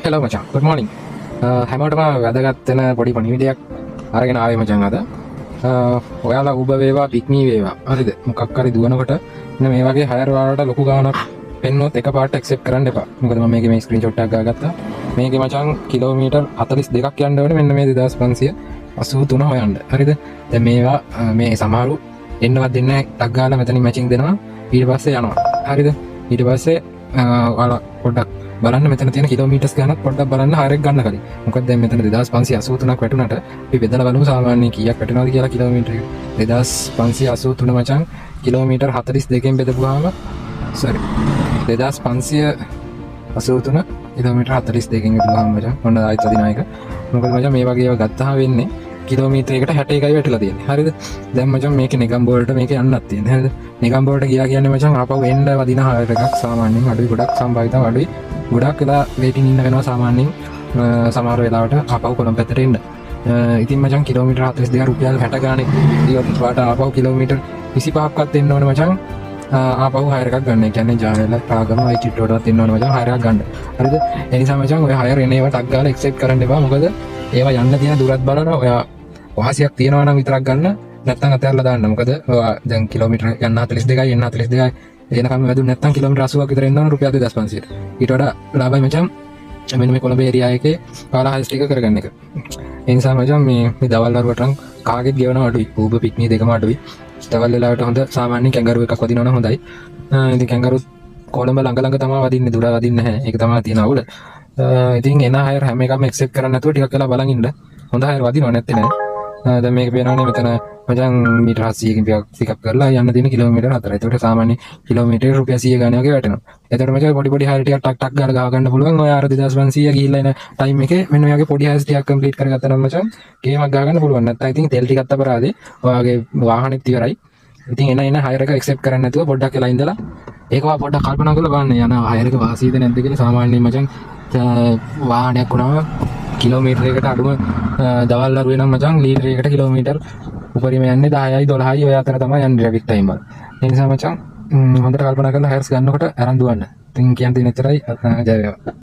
Hello මචං good morning. හැමෝටම වැදගත් වෙන පොඩි පණිවිඩයක් අරගෙන ආවේ මචං අද. ඔයාලා Uber වේවා Pick Me වේවා. හරිද? මොකක් හරි දුවනකොට මෙන්න මේ වගේ හයර් වලට ලොකු ගාණක් පෙන්නොත් එකපාරට accept කරන්න එපා. මොකද මම මේකේ මේ ස්ක්‍රීන්ෂොට් එකක් ගාගත්තා. මේකේ මචං කිලෝමීටර් 42ක් යන්න ඕනේ මෙන්න මේ 2583 හොයන්න. හරිද? දැන් මේවා මේ සමහරු එන්නවත් දෙන්නේ නැහැ. ටක් ගාලා මෙතනින් මැචින් දෙනවා. ඊට පස්සේ යනවා. හරිද? ඊට පස්සේ ඔයාලා පොඩ්ඩක් බලන්න මෙතන තියෙන කිලෝමීටර්ස් ගණනක් පොඩ්ඩක් බලන්න හයරක් ගන්න කලින්. මොකද දැන් මෙතන 2583ක් වැටුණාට අපි බෙදලා බලමු සාමාන්‍යයෙන් කීයක් වැටෙනවද කියලා කිලෝමීටර් එක. 2583 මචං කිලෝමීටර් 42කින් බෙදපුවාම sorry 2583 කිලෝමීටර් 42කින් බෙදුවාම මචං ඔන්න ආයෙත් අදිනා එක. මොකද මචං මේ වගේ ඒවා ගත්තාම වෙන්නේ කිලෝමීටරයකට 61යි වැටිලා තියෙන්නේ. හරිද? දැන් මචං මේකේ නිගම්බෝ වලට මේක යන්නත් තියෙන්නේ. හරිද? නිගම්බෝ වලට ගියා කියන්නේ මචං ආපහු එන්න වදින හයර් එකක් සාමාන්‍යයෙන් අඩුයි, ගොඩක් සම්භාවිතාව අඩුයි. ගොඩක් වෙලා වේටින් ඉන්න වෙනවා සාමාන්‍යයෙන් සමහර වෙලාවට ආපහු කොළඹ පැත්තට එන්න. ඉතින් මචං කිලෝමීටර් 42 රුපියල් 60 ගානේ ඉතින් වාට ආපහු කිලෝමීටර් 25ක්වත් එන්න ඕනේ මචං. ආපහු හයර් එකක් ගන්න. ඒ කියන්නේ ජානල පාගම වයි චිට්ටෝටවත් එන්න ඕනේ මචං හයර් එකක් ගන්න. හරිද? ඒ නිසා මචං ඔය හයර් එන ඒවා ටක් ගාලා එක්සෙප්ට් කරන්න එපා. මොකද ඒවා යන්න තියෙන දුරත් බලනවා. ඔයා වාසියක් තියෙනවා නම් විතරක් ගන්න. නැත්නම් අතහැරලා දාන්න. මොකද දැන් කිලෝමීටර් යන්න 42යි එන්න 42යි එනකම් වැදුනේ නැත්නම් කිලෝමීටර් 80ක් විතර එන්න ඕන රුපියල් 2500ට. ඊට වඩා ලාභයි මචං මෙන්න මේ කොළඹ ඒරියා එකේ පාලා හයි ස්ටික කරගන්න එක. ඒ නිසා මචං මේ දවල් වරුවට නම් කාගෙත් ගෙවනවා අඩුයි. Uber Pick Me දෙකම අඩුයි. දවල් වෙලාවට හොඳ සාමාන්‍ය කැංගරු එකක් වදිනවා නම් හොඳයි. ඉතින් කැංගරු කොළඹ ළඟ තමයි වදින්නේ, දුර වදින්නේ නැහැ. ඒක තමයි තියෙන අවුල. ඉතින් එන හයර් හැම එකක්ම එක්සෙප්ට් කරන්න නැතුව ටිකක් වෙලා බලන් ඉන්න. හොඳ හයර් වදිනව නැත්තේ නෑ. දැන් මේක පේනවනේ මෙතන මචං මීටර් 700කින් පිකප් කරලා යන්න තියෙන කිලෝමීටර් 4. ඒකට සාමාන්‍ය කිලෝමීටර් රුපියල් 100 ගානේ වගේ වැටෙනවා. එතකොට මචං පොඩි හයර් ටිකක් ටක් ටක් ගාලා ගහ ගන්න පුළුවන්. ඔය අර 2500 ගිහිල්ලා එන ටයිම් එකේ මෙන්න මේ වගේ පොඩි හයර්ස් ටිකක් කම්ප්ලීට් කරගත්තා නම් මචං ගේමක් ගහ ගන්න පුළුවන්. නැත්නම් ඉතින් තෙල් ටිකක් අපරාදේ. ඔයාගේ වාහනේත් ඉවරයි. ඉතින් එන හයර් එක ඇක්සෙප්ට් කරන්නේ නැතුව පොඩ්ඩක් වෙලා ඉඳලා ඒකවා පොඩ්ඩක් කල්පනා කරලා බලන්න. යන හයර් එක වාසීද නැද්ද කියලා. සාමාන්‍යයෙන් මචං වාහනයක් වුණාම කිලෝමීටරයකට අඩුම දවල් අරුවේ නම් මචං ලීටරයකට කිලෝමීටර් උපරිම යන්නේ 10යි 12යි ඔය අතර තමයි යන්නේ ට්‍රැෆික් ටයිම් වල. ඒ නිසා මචං හොඳට කල්පනා කරලා හයර්ස් ගන්නකොට අරන් දුවන්න. ඉතින් කියන්න තියෙන එච්චරයි. ජය වේවා.